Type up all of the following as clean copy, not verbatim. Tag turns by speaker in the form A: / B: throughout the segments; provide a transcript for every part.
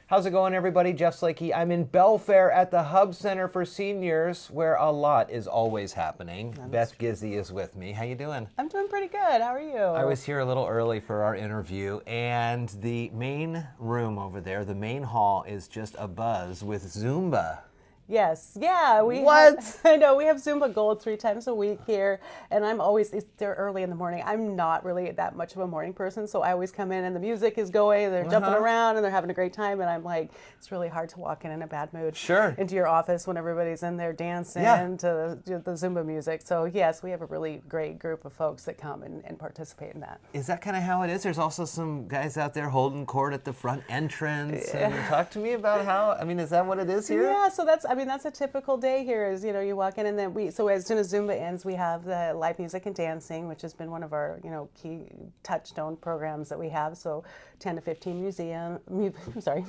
A: How's it going, everybody? Jeff Slakey. I'm in Belfair at the Hub Center for Seniors, where a lot is always happening. Beth Gizzi is with me. How you doing?
B: I'm doing pretty good. How are you?
A: I was here a little early for our interview, and the main room over there, the main hall, is just abuzz with Zumba.
B: Yes, yeah. I know, we have Zumba Gold 3 times a week here, and I'm always, they're early in the morning. I'm not really that much of a morning person, so I always come in and the music is going, they're jumping around, and they're having a great time, and I'm like, it's really hard to walk in a bad mood into your office when everybody's in there dancing to the Zumba music. So yes, we have a really great group of folks that come and participate in that.
A: Is that kind of how it is? There's also some guys out there holding court at the front entrance. And talk to me about how, is that what it is here?
B: Yeah, so that's a typical day here is, you walk in and then so as soon as Zumba ends, we have the live music and dancing, which has been one of our, key touchstone programs that we have. So 10 to 15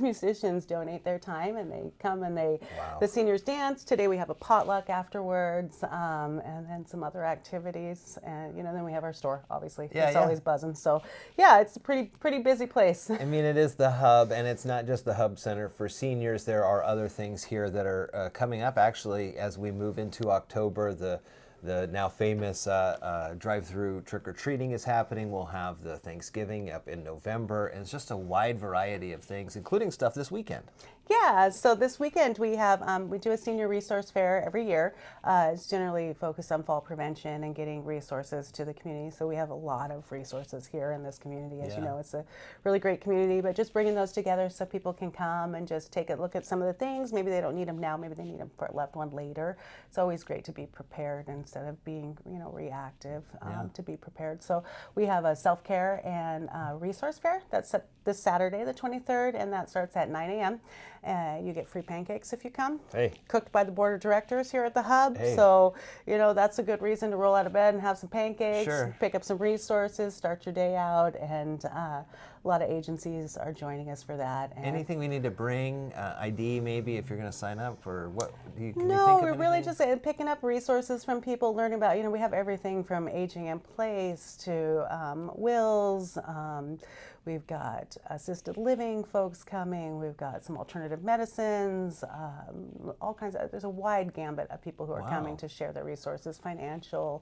B: musicians donate their time and they come and the seniors dance. Today we have a potluck afterwards, and then some other activities. And, then we have our store, obviously. It's always buzzing. So yeah, it's a pretty busy place.
A: It is the hub, and it's not just the Hub Center for Seniors. There are other things here that are coming up, actually, as we move into October. The now famous drive-through trick-or-treating is happening. We'll have the Thanksgiving up in November, and it's just a wide variety of things, including stuff this weekend.
B: Yeah, so this weekend we have we do a senior resource fair every year. It's generally focused on fall prevention and getting resources to the community. So we have a lot of resources here in this community. As you know, it's a really great community, but just bringing those together so people can come and just take a look at some of the things. Maybe they don't need them now, maybe they need them for a loved one later. It's always great to be prepared instead of being reactive, to be prepared. So we have a self-care and resource fair that's this Saturday, the 23rd, and that starts at 9 a.m. You get free pancakes if you come. Cooked by the board of directors here at the Hub. So, that's a good reason to roll out of bed and have some pancakes, pick up some resources, start your day out, and a lot of agencies are joining us for that. And
A: anything we need to bring, ID maybe, if you're going to sign up, or what? Can you think
B: we're
A: of
B: really just picking up resources from people, learning about, we have everything from aging in place to wills. We've got assisted living folks coming. We've got some alternative medicines, all kinds of, there's a wide gambit of people who are coming to share their resources, financial,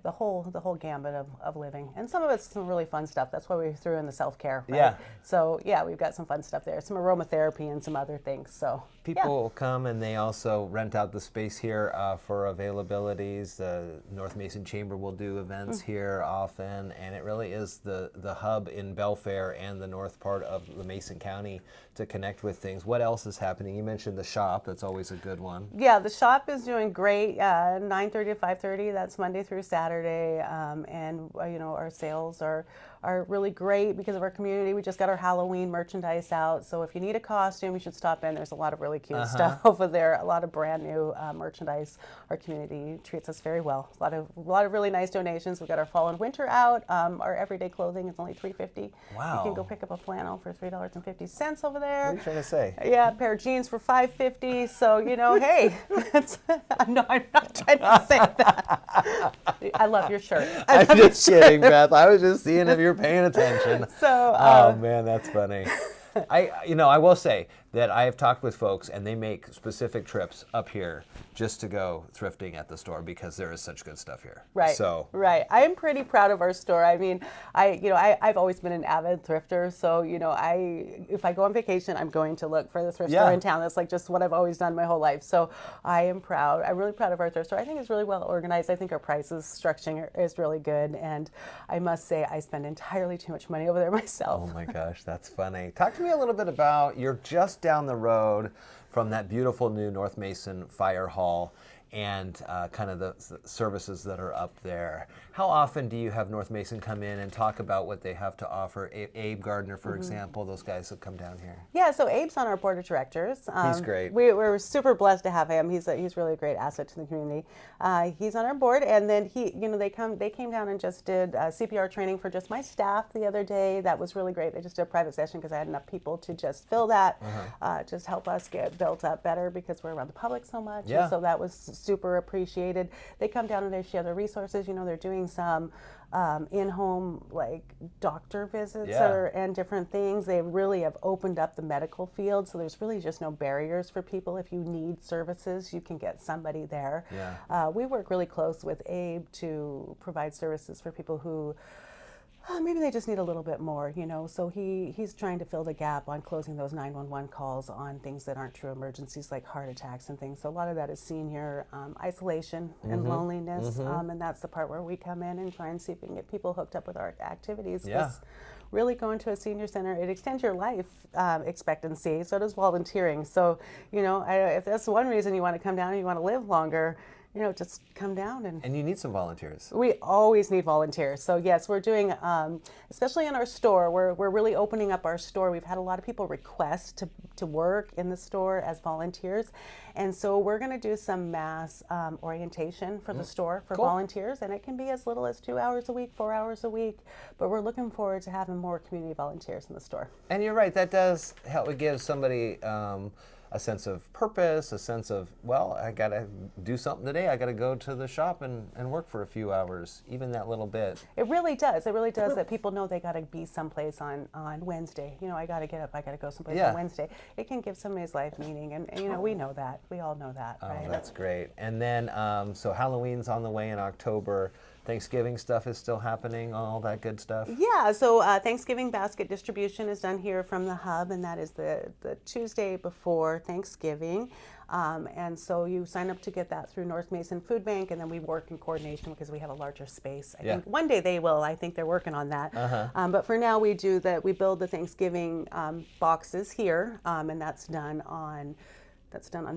B: the whole gambit of living. And some of it's some really fun stuff. That's why we threw in the self-care, right? Yeah. So yeah, we've got some fun stuff there, some aromatherapy and some other things. So
A: people come and they also rent out the space here for availabilities. The North Mason Chamber will do events here often, and it really is the hub in Belfair and the north part of the Mason County to connect with things. What else is happening? You mentioned the shop. That's always a good one.
B: Yeah, the shop is doing great. 9:30 to 5:30. That's Monday through Saturday, and our sales are really great because of our community. We just got our Halloween merchandise out, so if you need a costume, you should stop in. There's a lot of really cute stuff over there. A lot of brand new merchandise. Our community treats us very well. A lot of really nice donations. We've got our fall and winter out. Our everyday clothing is only $3.50.
A: Wow!
B: You can go pick up a flannel for $3.50 over there.
A: What are you trying to say?
B: Yeah, a pair of jeans for $5.50. So hey, no, I'm not trying to say that. I love your shirt.
A: I'm just kidding, Beth. I was just seeing if you're paying attention.
B: So,
A: oh man, that's funny. I will say that I have talked with folks and they make specific trips up here just to go thrifting at the store because there is such good stuff here.
B: Right.
A: So
B: right. I am pretty proud of our store. I've always been an avid thrifter. So, if I go on vacation, I'm going to look for the thrift store in town. That's like just what I've always done my whole life. So I am proud. I'm really proud of our thrift store. I think it's really well organized. I think our prices structuring is really good. And I must say I spend entirely too much money over there myself.
A: Oh my gosh, that's funny. Talk to me a little bit about, you're just down the road from that beautiful new North Mason Fire Hall and kind of the services that are up there. How often do you have North Mason come in and talk about what they have to offer? Abe Gardner, for example, those guys that come down here.
B: Yeah, so Abe's on our board of directors.
A: He's great.
B: We're super blessed to have him. He's really a great asset to the community. He's on our board, and then they came down and just did CPR training for just my staff the other day. That was really great. They just did a private session because I had enough people to just fill that, just help us get built up better because we're around the public so much.
A: Yeah.
B: And so that was super appreciated. They come down and they share their resources. You know, they're doing some in-home like doctor visits and different things. They really have opened up the medical field, so there's really just no barriers for people. If you need services, you can get somebody there. We work really close with Abe to provide services for people who maybe they just need a little bit more, you know. So he's trying to fill the gap on closing those 911 calls on things that aren't true emergencies like heart attacks and things. So a lot of that is senior isolation and loneliness, and that's the part where we come in and try and see if we can get people hooked up with our activities. Really going to a senior center, it extends your life expectancy. So does volunteering. So, you know, if that's one reason you want to come down and you want to live longer, you know, just come down
A: and you need some volunteers.
B: We always need volunteers. So yes, we're doing, especially in our store, we're really opening up our store. We've had a lot of people request to work in the store as volunteers. And so we're going to do some mass orientation for the store for volunteers. And it can be as little as 2 hours a week, 4 hours a week. But we're looking forward to having more community volunteers in the store.
A: And you're right, that does help give somebody a sense of purpose, a sense of, well, I got to do something today. I got to go to the shop and work for a few hours, even that little bit.
B: It really does. It really does that people know they got to be someplace on Wednesday. You know, I got to get up. I got to go someplace on Wednesday. It can give somebody's life meaning. And, you know, we know that. We all know that, right?
A: Oh, that's great. And then, so Halloween's on the way in October. Thanksgiving stuff is still happening, all that good stuff?
B: Yeah, so Thanksgiving basket distribution is done here from the hub, and that is the Tuesday before Thanksgiving. And so you sign up to get that through North Mason Food Bank, and then we work in coordination because we have a larger space. I think one day they will. I think they're working on that. But for now, we build the Thanksgiving boxes here, and that's done on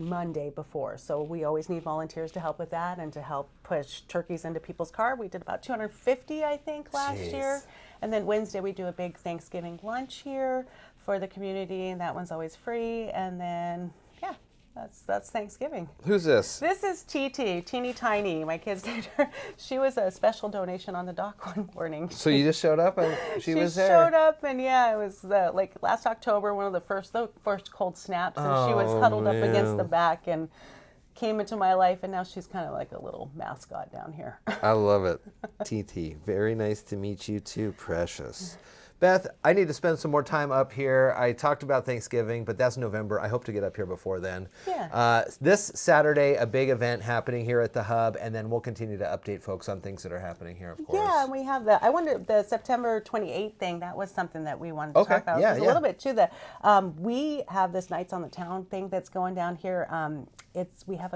B: Monday before. So we always need volunteers to help with that and to help push turkeys into people's car. We did about 250, I think, last year. And then Wednesday we do a big Thanksgiving lunch here for the community, and that one's always free. And then, yeah, that's Thanksgiving.
A: Who's this?
B: This is TT, Teeny Tiny. My kids named her. She was a special donation on the dock one morning.
A: So you just showed up and she was there?
B: She showed up, and yeah, it was like last October, one of the first cold snaps, and she was huddled up against the back and came into my life, and now she's kind of like a little mascot down here.
A: I love it. TT, very nice to meet you too, precious. Beth, I need to spend some more time up here. I talked about Thanksgiving, but that's November. I hope to get up here before then.
B: Yeah.
A: This Saturday, a big event happening here at the Hub, and then we'll continue to update folks on things that are happening here, of course.
B: Yeah, and we have I wonder, the September 28th thing, that was something that we wanted to talk about. A little bit, too. We have this Nights on the Town thing that's going down here. We have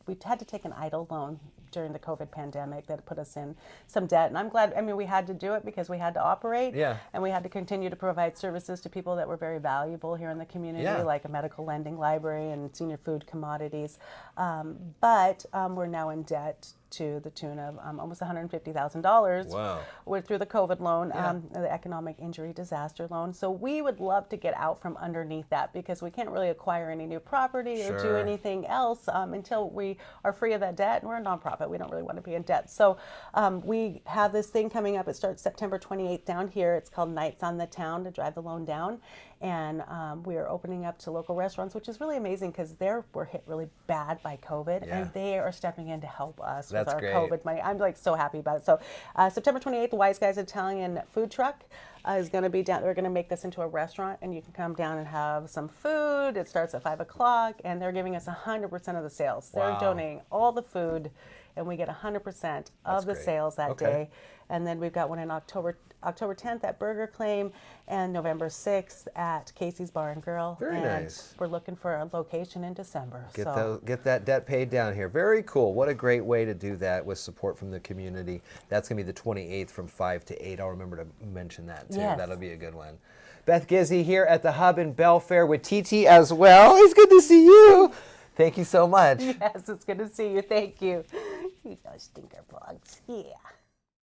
B: we had to take an idle loan during the COVID pandemic that put us in some debt. And I'm glad, we had to do it because we had to operate. And we had to continue to provide services to people that were very valuable here in the community, like a medical lending library and senior food commodities. But we're now in debt to the tune of almost $150,000 through the COVID loan, the economic injury disaster loan. So we would love to get out from underneath that because we can't really acquire any new property or do anything else until we are free of that debt. And we're a nonprofit. We don't really want to be in debt. So we have this thing coming up. It starts September 28th down here. It's called Nights on the Town to drive the loan down. And we are opening up to local restaurants, which is really amazing because they were hit really bad by COVID, and they are stepping in to help us with our COVID money. I'm like so happy about it. So September 28th, the Wise Guys Italian food truck is going to be down. They're going to make this into a restaurant, and you can come down and have some food. It starts at 5 o'clock, and they're giving us 100% of the sales. They're donating all the food, and we get 100% of the sales that day. And then we've got one in October 10th at Burger Claim, and November 6th at Casey's Bar and Grill.
A: Very nice.
B: We're looking for a location in December.
A: Get that debt paid down here. Very cool. What a great way to do that with support from the community. That's going to be the 28th from 5 to 8. I'll remember to mention that too.
B: Yes.
A: That'll be a good one. Beth Gizzi here at the Hub in Belfair with TT as well. It's good to see you. Thank you so much.
B: Yes, it's good to see you. Thank you. You know, stinker bugs. Yeah.